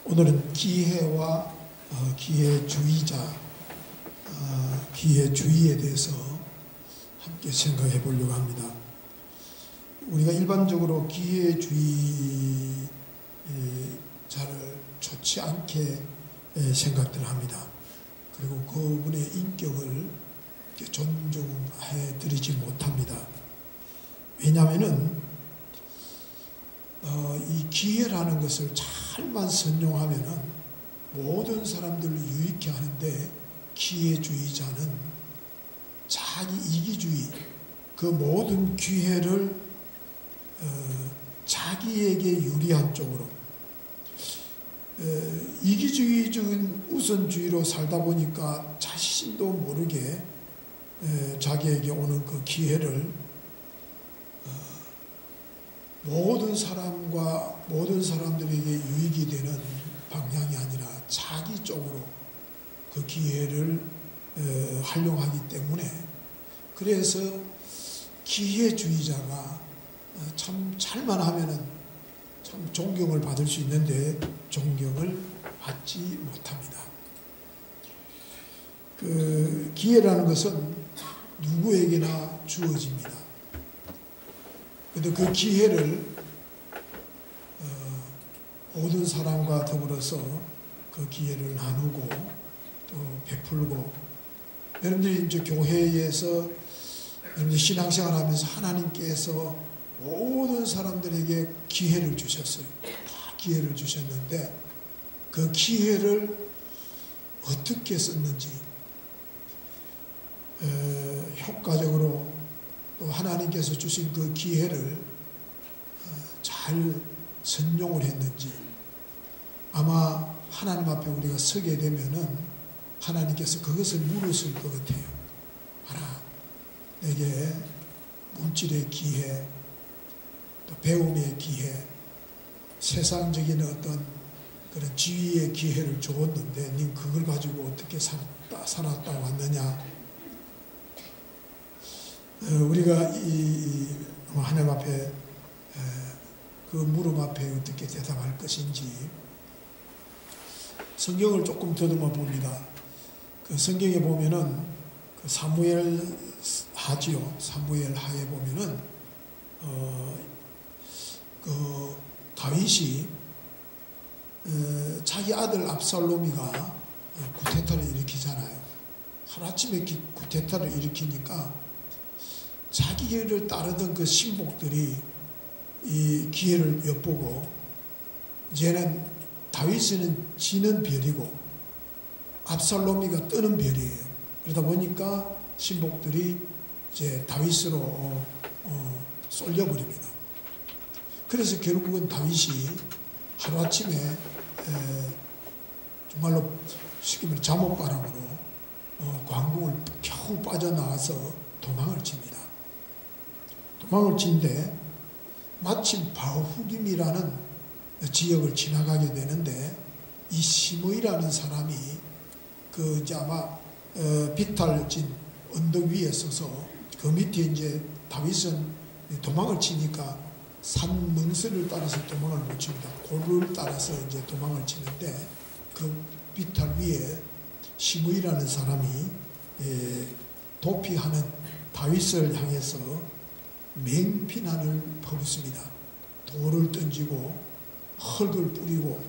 오늘은 기회와 기회주의자, 기회주의에 대해서 함께 생각해 보려고 합니다. 우리가 일반적으로 기회주의자를 좋지 않게 생각들 합니다. 그리고 그분의 인격을 존중해 드리지 못합니다. 왜냐하면은 이 기회라는 것을 잘만 선용하면은 모든 사람들을 유익해 하는데, 기회주의자는 자기 이기주의, 그 모든 기회를 자기에게 유리한 쪽으로, 이기주의적인 우선주의로 살다 보니까 자신도 모르게 자기에게 오는 그 기회를 모든 사람들에게 유익이 되는 방향이 아니라 자기 쪽으로 그 기회를 활용하기 때문에, 그래서 기회주의자가 참 잘만 하면은 참 존경을 받을 수 있는데 존경을 받지 못합니다. 그 기회라는 것은 누구에게나 주어집니다. 그런데 그 기회를 모든 사람과 더불어서 그 기회를 나누고 또 베풀고, 여러분들이 이제 교회에서 여러분들 신앙생활 하면서 하나님께서 모든 사람들에게 기회를 주셨어요. 다 기회를 주셨는데 그 기회를 어떻게 썼는지, 효과적으로 또 하나님께서 주신 그 기회를 잘 선용을 했는지, 아마 하나님 앞에 우리가 서게 되면은 하나님께서 그것을 물으실 것 같아요. 알아, 내게 물질의 기회, 또 배움의 기회, 세상적인 어떤 그런 지위의 기회를 줬는데 님 그걸 가지고 어떻게 살았다 왔느냐. 우리가 하나님 앞에 그 물음 앞에 어떻게 대답할 것인지 성경을 조금 더듬어 봅니다. 그 성경에 보면은 그 사무엘 하지요. 사무엘 하에 보면은 그 다윗이 자기 아들 압살롬이가 쿠데타를 일으키잖아요. 하루아침에 쿠데타를 일으키니까 자기를 따르던 그 신복들이 이 기회를 엿보고, 이제는 다윗은 지는 별이고 압살롬이가 뜨는 별이에요. 그러다 보니까 신복들이 이제 다윗으로 쏠려버립니다. 그래서 결국은 다윗이 하루아침에 정말로 쉽게 말해 잠옷바람으로 광궁을 겨우 빠져나와서 도망을 칩니다. 도망을 친데 마침 바후림이라는 지역을 지나가게 되는데, 이 시므이라는 사람이 그 이제 아마 비탈진 언덕 위에 서서 그 밑에 이제 다윗은 도망을 치니까 산 능선을 따라서 도망을 못 칩니다. 고루를 따라서 이제 도망을 치는데, 그 비탈 위에 시므이라는 사람이 도피하는 다윗을 향해서 맹피난을 퍼붓습니다. 돌을 던지고 흙을 뿌리고,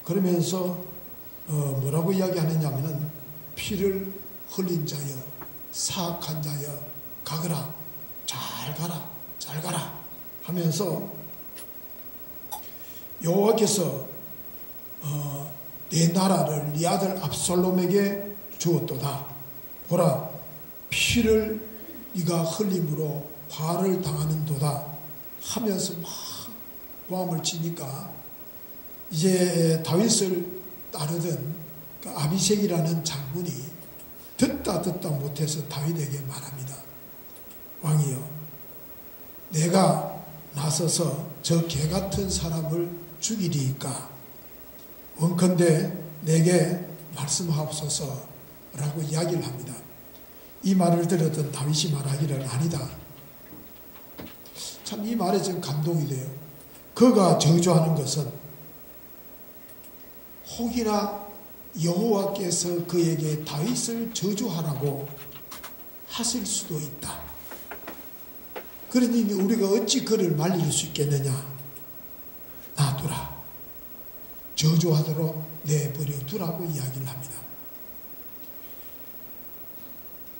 그러면서 뭐라고 이야기하느냐면은 피를 흘린 자여, 사악한 자여, 가거라, 잘 가라, 잘 가라 하면서 여호와께서 내 나라를 네 아들 압살롬에게 주었도다. 보라, 피를 네가 흘림으로 화를 당하는도다 하면서 막 보함을 치니까, 이제 다윗을 따르던 그 아비색이라는 장군이 듣다 못해서 다윗에게 말합니다. 왕이여, 내가 나서서 저 개같은 사람을 죽이리이까? 원컨대 내게 말씀하옵소서 라고 이야기를 합니다. 이 말을 들었던 다윗이 말하기를, 아니다. 참 이 말에 좀 감동이 돼요. 그가 저주하는 것은 혹이나 여호와께서 그에게 다윗을 저주하라고 하실 수도 있다. 그러니 우리가 어찌 그를 말릴 수 있겠느냐. 놔두라. 저주하도록 내버려 두라고 이야기를 합니다.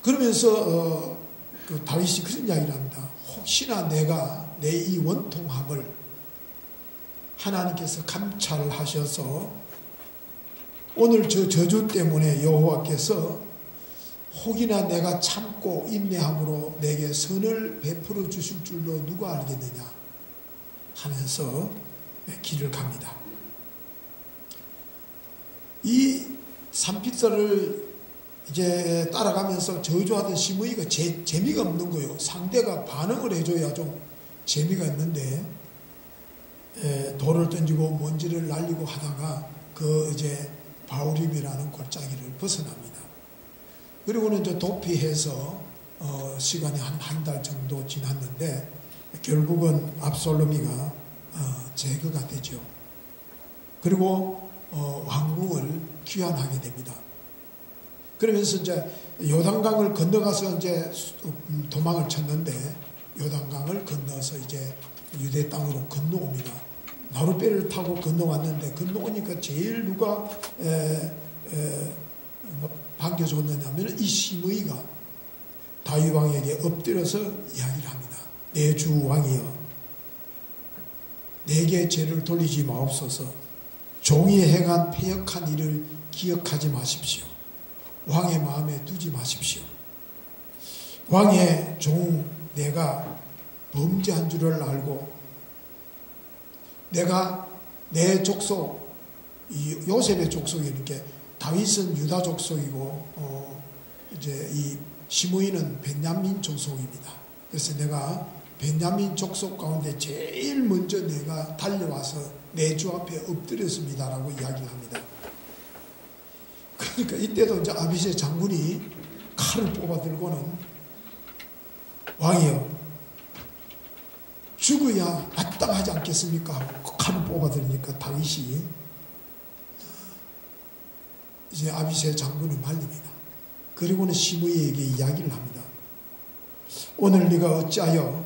그러면서 그 다윗이 그런 이야기를 합니다. 혹시나 내가 내 이 원통함을 하나님께서 감찰하셔서 오늘 저 저주 때문에 여호와께서 혹이나 내가 참고 인내함으로 내게 선을 베풀어 주실 줄로 누가 알겠느냐 하면서 길을 갑니다. 이 산피살을 이제 따라가면서 저주하던 시므이가 재미가 없는 거예요. 상대가 반응을 해줘야 좀 재미가 있는데 돌을 던지고 먼지를 날리고 하다가 그 이제 바울임이라는 골짜기를 벗어납니다. 그리고는 이제 도피해서 시간이 한 달 정도 지났는데 결국은 압살롬이가 제거가 되죠. 그리고 왕궁을 귀환하게 됩니다. 그러면서 이제 요단강을 건너가서 이제 도망을 쳤는데 요단강을 건너서 이제 유대 땅으로 건너옵니다. 나룻배를 타고 건너왔는데 건너오니까 제일 누가 반겨줬느냐면 이 시므이가 다윗 왕에게 엎드려서 이야기를 합니다. 내 주 왕이여, 내게 죄를 돌리지 마옵소서. 종이 행한 패역한 일을 기억하지 마십시오. 왕의 마음에 두지 마십시오. 왕의 종 내가 범죄한 줄을 알고 내가 내 족속, 이 요셉의 족속이니까 다윗은 유다 족속이고 이제 이 시므이는 베냐민 족속입니다. 그래서 내가 베냐민 족속 가운데 제일 먼저 내가 달려와서 내 주 앞에 엎드렸습니다라고 이야기를 합니다. 그러니까 이때도 이제 아비새 장군이 칼을 뽑아 들고는 왕이여 죽어야 마땅하지 않겠습니까? 하고 칼을 뽑아 들으니까 다윗이 이제 아비새 장군을 말립니다. 그리고는 시므이에게 이야기를 합니다. 오늘 네가 어찌하여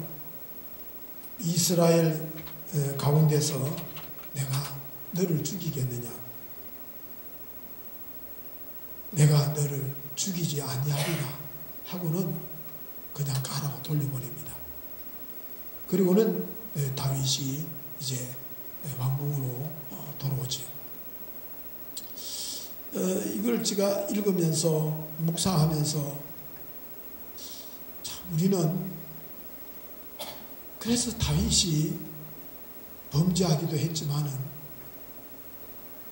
이스라엘 가운데서 내가 너를 죽이겠느냐? 내가 너를 죽이지 아니하리라 하고는 그냥 가라고 돌려보냅니다. 그리고는 다윗이 이제 왕궁으로 돌아오지요. 이걸 제가 읽으면서 묵상하면서 참 우리는 그래서 다윗이 범죄하기도 했지만은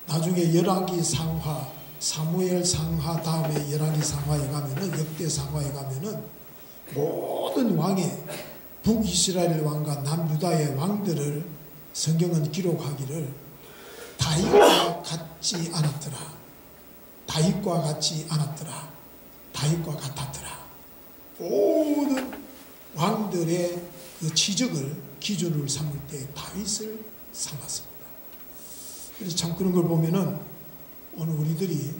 나중에 열왕기 상하, 사무엘 상하 다음에 열왕기 상하에 가면은 역대 상하에 가면은 모든 왕의 북이스라엘 왕과 남유다의 왕들을 성경은 기록하기를 다윗과 같지 않았더라. 다윗과 같지 않았더라. 다윗과 같았더라. 모든 왕들의 그 지적을 기준을 삼을 때 다윗을 삼았습니다. 그래서 참 그런 걸 보면은 오늘 우리들이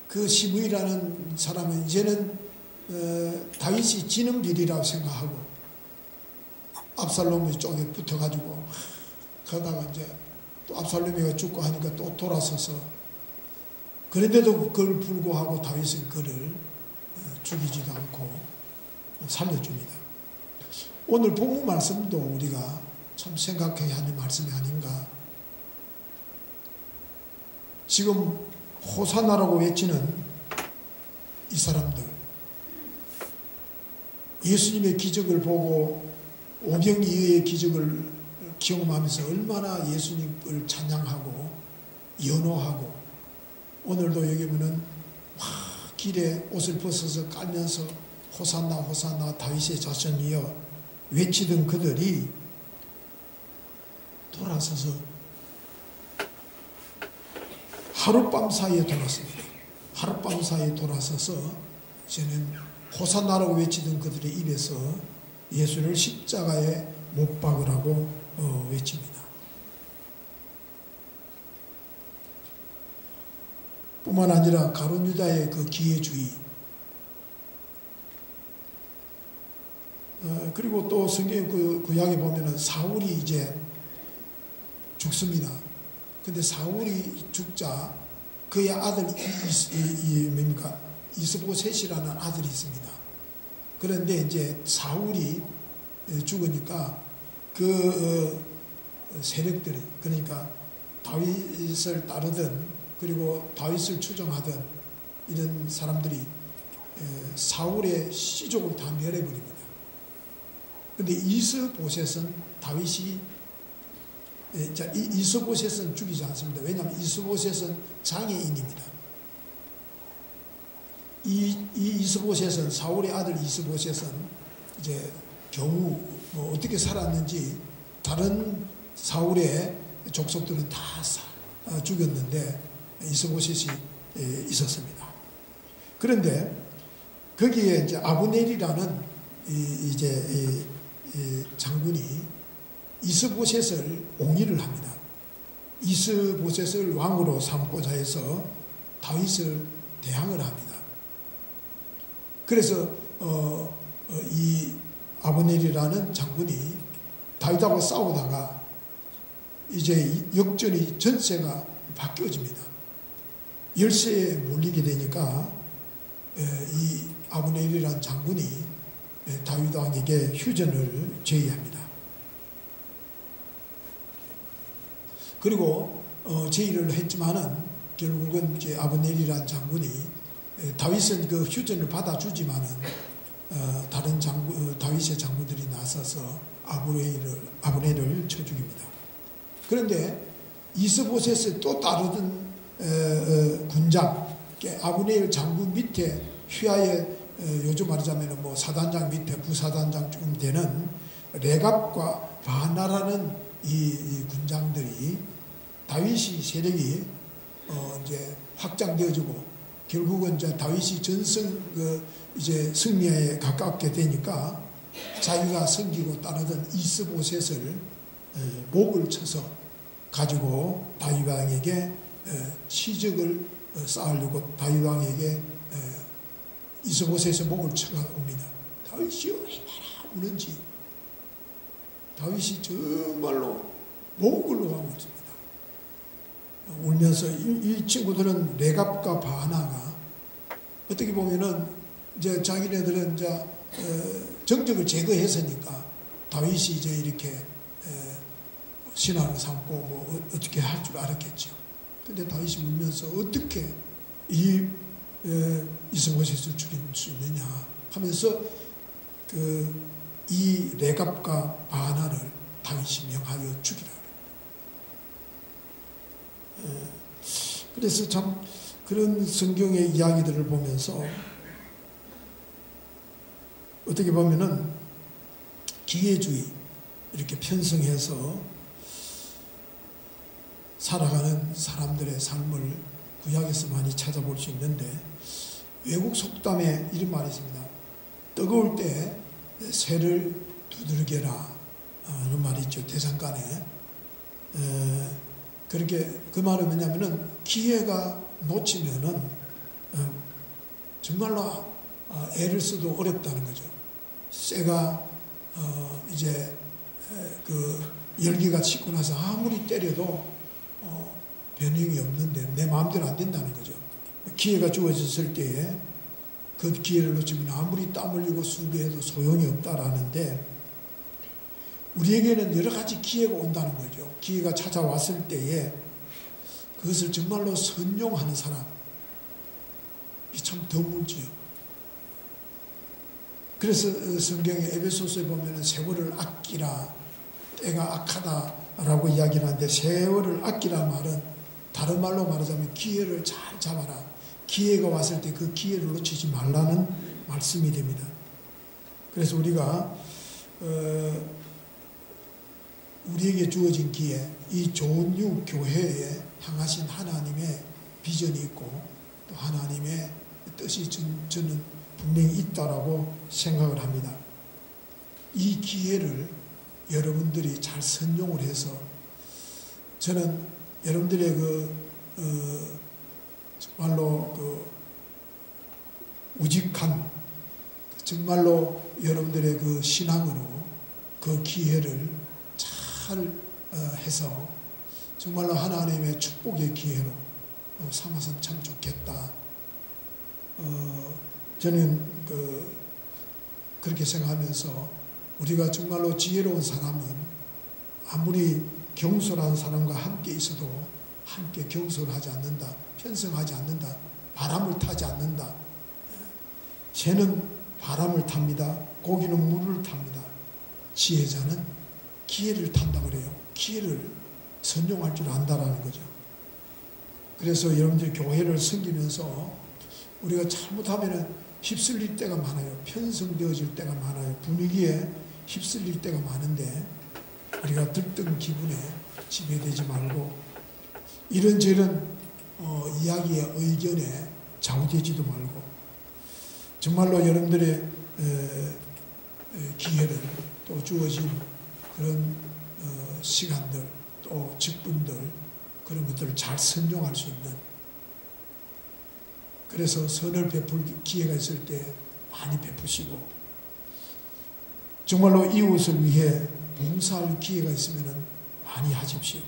그 시므이라는 사람은 이제는 다윗이 지는 비리라고 생각하고 압살롬의 쪽에 붙어가지고 가다가 이제 또 압살롬이가 죽고 하니까 또 돌아서서 그런데도 그걸 불구하고 다윗은 그를 죽이지도 않고 살려줍니다. 오늘 본문 말씀도 우리가 참 생각해야 하는 말씀이 아닌가. 지금 호산나라고 외치는 이 사람들, 예수님의 기적을 보고 오병이어의 기적을 경험하면서 얼마나 예수님을 찬양하고 연호하고, 오늘도 여기 보면 길에 옷을 벗어서 깔면서 호산나 호산나 다윗의 자손이여 외치던 그들이 돌아서서 하룻밤 사이에 돌았습니다. 하룻밤 사이에 돌아서서 이제는 호산나라고 외치던 그들의 입에서 예수를 십자가에 못 박으라고 외칩니다. 뿐만 아니라 가룟 유다의 그 기회주의, 그리고 또 성경 구약에 보면은 사울이 이제 죽습니다. 근데 사울이 죽자 그의 아들 뭡니까? 이스보셋이라는 아들이 있습니다. 그런데 이제 사울이 죽으니까 그 세력들이, 그러니까 다윗을 따르던 그리고 다윗을 추종하던 이런 사람들이 사울의 시족을 다 멸해버립니다. 그런데 이스보셋은 다윗이 이스보셋은 죽이지 않습니다. 왜냐하면 이스보셋은 장애인입니다. 이스보셋은, 사울의 아들 이스보셋은 이제 겨우 뭐 어떻게 살았는지 다른 사울의 족속들은 다 죽였는데 이스보셋이 있었습니다. 그런데 거기에 이제 아브넬이라는 이제 장군이 이스보셋을 옹의를 합니다. 이스보셋을 왕으로 삼고자 해서 다윗을 대항을 합니다. 그래서 이 아브넬이라는 장군이 다윗하고 싸우다가 이제 역전이 전세가 바뀌어집니다. 열세에 몰리게 되니까 이 아브넬이라는 장군이 다윗 왕에게 휴전을 제의합니다. 그리고 제의를 했지만은 결국은 이제 아브넬이라는 장군이 다윗은 그 휴전을 받아주지만은 다른 다윗의 장군들이 나서서 아브넬을 쳐 죽입니다. 그런데 이스보셋을 또 따르던 군장, 아브넬 장군 밑에 휘하에 요즘 말하자면 뭐 사단장 밑에 부사단장쯤 되는 레갑과 바나라는 이 군장들이 다윗이 세력이 이제 확장되어지고 결국은 이제 다윗이 이제 승리에 가깝게 되니까 자기가 섬기고 따르던 이스보셋을 목을 쳐서 가지고 다윗 왕에게 시적을 쌓으려고 다윗 왕에게 이스보셋의 목을 쳐옵니다. 다윗이 얼마나 우는지 다윗이 정말로 목을 놓아하고 있습니다. 울면서 이 친구들은 레갑과 바나가 어떻게 보면은 이제 자기네들은 이제 정적을 제거했으니까 다윗이 이제 이렇게 신앙을 삼고 뭐 어떻게 할 줄 알았겠죠. 근데 다윗이 울면서 어떻게 이 이스보셋을 죽일 수 있느냐 하면서 이 레갑과 바나를 다윗이 명하여 죽이라. 그래서 참 그런 성경의 이야기들을 보면서 어떻게 보면은 기회주의 이렇게 편성해서 살아가는 사람들의 삶을 구약에서 많이 찾아볼 수 있는데 외국 속담에 이런 말이 있습니다. 뜨거울 때 새를 두들겨라 하는 말이 있죠. 대장간에. 그렇게 그 말은 뭐냐면은 기회가 놓치면은 정말로 애를 써도 어렵다는 거죠. 쇠가 이제 그 열기가 식고 나서 아무리 때려도 변형이 없는데 내 마음대로 안 된다는 거죠. 기회가 주어졌을 때에 그 기회를 놓치면 아무리 땀 흘리고 수고해도 소용이 없다라는데 우리에게는 여러 가지 기회가 온다는 거죠. 기회가 찾아왔을 때에 그것을 정말로 선용하는 사람이 참 드물지요. 그래서 성경의 에베소서에 보면 세월을 아끼라, 때가 악하다라고 이야기를 하는데 세월을 아끼라 말은 다른 말로 말하자면 기회를 잘 잡아라. 기회가 왔을 때 그 기회를 놓치지 말라는 말씀이 됩니다. 그래서 우리가 우리에게 주어진 기회, 이 좋은 유 교회에 향하신 하나님의 비전이 있고 또 하나님의 뜻이 저는 분명히 있다라고 생각을 합니다. 이 기회를 여러분들이 잘 선용을 해서 저는 여러분들의 정말로 우직한 정말로 여러분들의 신앙으로 그 기회를 잘 해서 정말로 하나님의 축복의 기회로 삼아서는 참 좋겠다. 저는 그렇게 생각하면서 우리가 정말로 지혜로운 사람은 아무리 경솔한 사람과 함께 있어도 함께 경솔하지 않는다. 편성하지 않는다. 바람을 타지 않는다. 새는 바람을 탑니다. 고기는 물을 탑니다. 지혜자는 기회를 탄다 그래요. 기회를 선용할 줄 안다라는 거죠. 그래서 여러분들이 교회를 섬기면서 우리가 잘못하면 휩쓸릴 때가 많아요. 편성되어질 때가 많아요. 분위기에 휩쓸릴 때가 많은데 우리가 들뜬 기분에 지배되지 말고 이런저런 이야기의 의견에 좌우되지도 말고 정말로 여러분들의 기회를 또 주어진 그런 시간들 또 직분들 그런 것들을 잘 선용할 수 있는 그래서 선을 베풀 기회가 있을 때 많이 베푸시고 정말로 이웃을 위해 봉사할 기회가 있으면 많이 하십시오.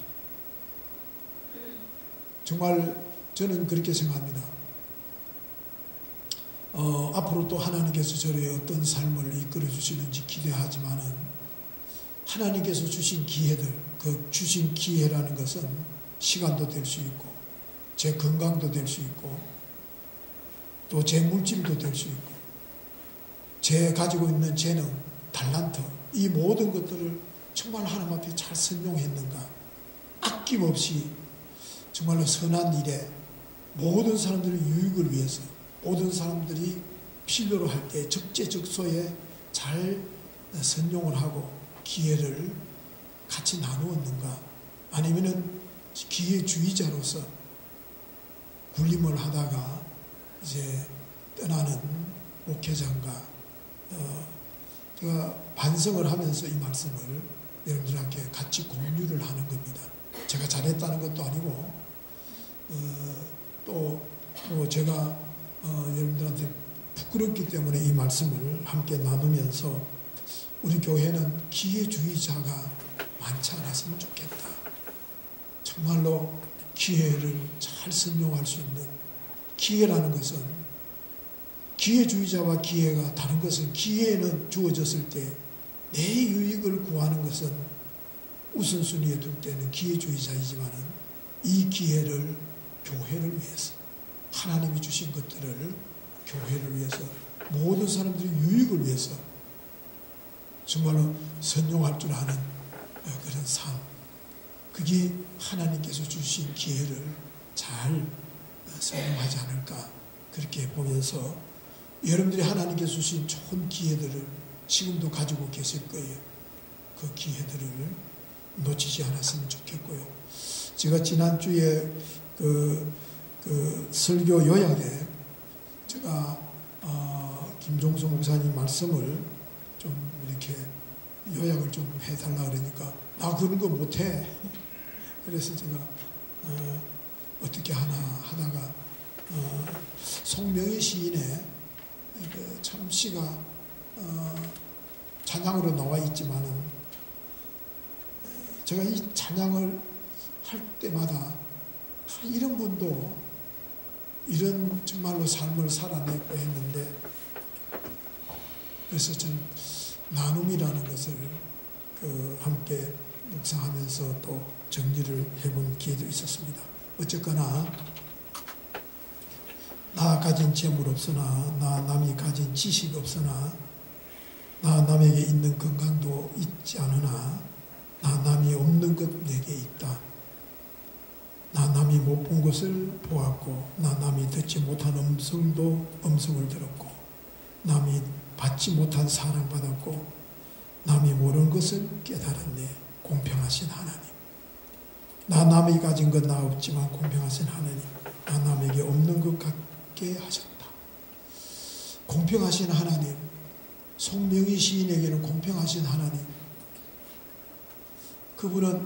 정말 저는 그렇게 생각합니다. 앞으로 또 하나님께서 저를 어떤 삶을 이끌어 주시는지 기대하지만은 하나님께서 주신 기회들, 그 주신 기회라는 것은 시간도 될 수 있고 제 건강도 될 수 있고 또 제 물질도 될 수 있고 제 가지고 있는 재능, 달란트 이 모든 것들을 정말 하나님 앞에 잘 선용했는가 아낌없이 정말로 선한 일에 모든 사람들의 유익을 위해서 모든 사람들이 필요로 할 때 적재적소에 잘 선용을 하고 기회를 같이 나누었는가 아니면은 기회주의자로서 굴림을 하다가 이제 떠나는 목회자인가 제가 반성을 하면서 이 말씀을 여러분들한테 같이 공유를 하는 겁니다. 제가 잘했다는 것도 아니고 또 제가 여러분들한테 부끄럽기 때문에 이 말씀을 함께 나누면서 우리 교회는 기회주의자가 많지 않았으면 좋겠다. 정말로 기회를 잘 선용할 수 있는 기회라는 것은 기회주의자와 기회가 다른 것은 기회는 주어졌을 때 내 유익을 구하는 것은 우선순위에 둘 때는 기회주의자이지만은 이 기회를 교회를 위해서 하나님이 주신 것들을 교회를 위해서 모든 사람들의 유익을 위해서 정말로 선용할 줄 아는 그런 삶 그게 하나님께서 주신 기회를 잘 선용하지 않을까 그렇게 보면서 여러분들이 하나님께서 주신 좋은 기회들을 지금도 가지고 계실 거예요. 그 기회들을 놓치지 않았으면 좋겠고요. 제가 지난주에 그 설교 요약에 제가 김종수 목사님 말씀을 좀 이렇게 요약을 좀 해달라 그러니까 나 그런 거 못해. 그래서 제가 어떻게 하나 하다가 송명희 시인의 참 시가 찬양으로 나와 있지만은 제가 이 찬양을 할 때마다 이런 분도 이런 정말로 삶을 살아내고 했는데 그래서 전 나눔이라는 것을 함께 묵상하면서 또 정리를 해본 기회도 있었습니다. 어쨌거나 나 가진 재물 없으나 나 남이 가진 지식 없으나 나 남에게 있는 건강도 있지 않으나 나 남이 없는 것 내게 있다. 나 남이 못 본 것을 보았고 나 남이 듣지 못한 음성을 들었고 남이 받지 못한 사랑받았고 남이 모르는 것을 깨달았네. 공평하신 하나님. 나 남이 가진 것 나 없지만 공평하신 하나님. 나 남에게 없는 것 같게 하셨다. 공평하신 하나님. 송명희 시인에게는 공평하신 하나님. 그분은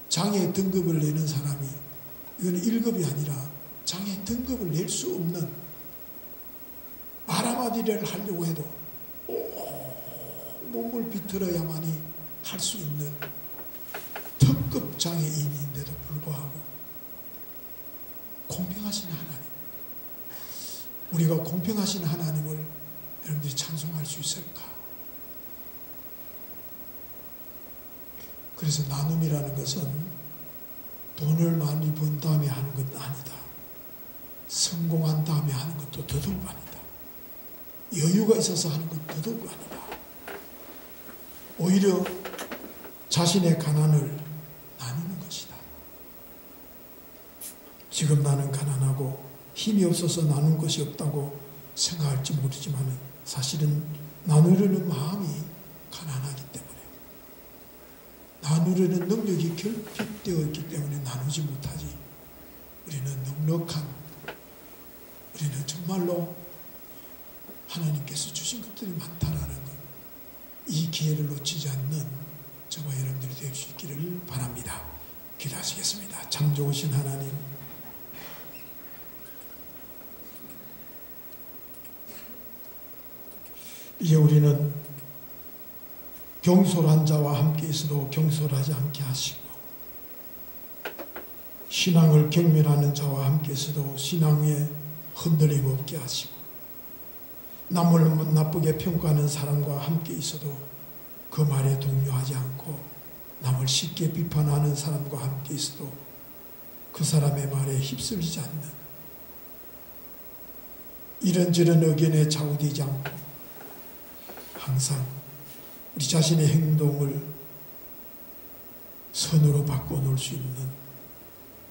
장애 등급을 내는 사람이, 이거는 1급이 아니라 장애 등급을 낼 수 없는, 말 한마디를 하려고 해도 몸을 비틀어야만이 할 수 있는 특급 장애인인데도 불구하고 공평하신 하나님, 우리가 공평하신 하나님을 여러분들이 찬송할 수 있을까? 그래서 나눔이라는 것은 돈을 많이 번 다음에 하는 것 아니다. 성공한 다음에 하는 것도 더더욱 아니다. 여유가 있어서 하는 것 더더욱 아니다. 오히려 자신의 가난을 나누는 것이다. 지금 나는 가난하고 힘이 없어서 나눌 것이 없다고 생각할지 모르지만 사실은 나누려는 마음이 가난하기 때문에, 나누려는 능력이 결핍되어 있기 때문에 나누지 못하지. 우리는 넉넉한, 우리는 정말로 하나님께서 주신 것들이 많다라는 것, 이 기회를 놓치지 않는 저와 여러분들이 될 수 있기를 바랍니다. 기도하시겠습니다. 참 좋으신 하나님, 이제 우리는 경솔한 자와 함께 있어도 경솔하지 않게 하시고, 신앙을 경멸하는 자와 함께 있어도 신앙에 흔들림 없게 하시고, 남을 나쁘게 평가하는 사람과 함께 있어도 그 말에 동요하지 않고, 남을 쉽게 비판하는 사람과 함께 있어도 그 사람의 말에 휩쓸리지 않는, 이런저런 의견에 좌우되지 않고 항상 우리 자신의 행동을 선으로 바꿔놓을 수 있는,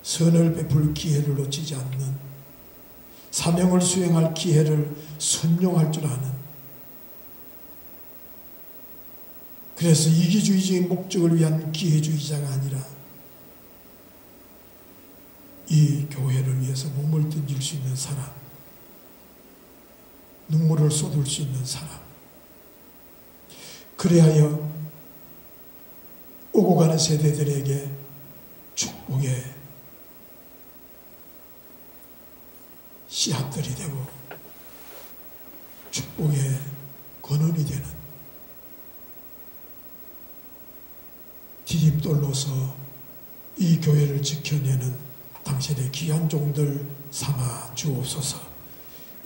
선을 베풀 기회를 놓치지 않는, 사명을 수행할 기회를 선용할 줄 아는, 그래서 이기주의적인 목적을 위한 기회주의자가 아니라 이 교회를 위해서 몸을 던질 수 있는 사람, 눈물을 쏟을 수 있는 사람, 그래야 오고 가는 세대들에게 축복의 씨앗들이 되고 축복의 근원이 되는 디딤돌로서 이 교회를 지켜내는 당신의 귀한 종들 삼아 주옵소서.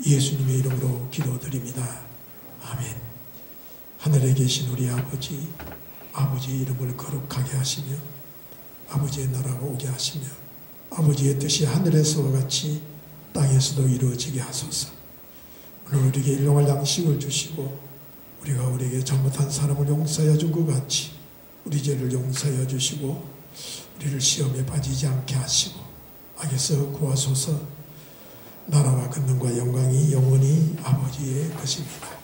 예수님의 이름으로 기도드립니다. 아멘. 하늘에 계신 우리 아버지, 아버지의 이름을 거룩하게 하시며 아버지의 나라가 오게 하시며 아버지의 뜻이 하늘에서와 같이 땅에서도 이루어지게 하소서. 오늘 우리에게 일용할 양식을 주시고 우리가 우리에게 잘못한 사람을 용서하여 준 것 같이 우리 죄를 용서하여 주시고 우리를 시험에 빠지지 않게 하시고 악에서 구하소서. 나라와 권능과 영광이 영원히 아버지의 것입니다.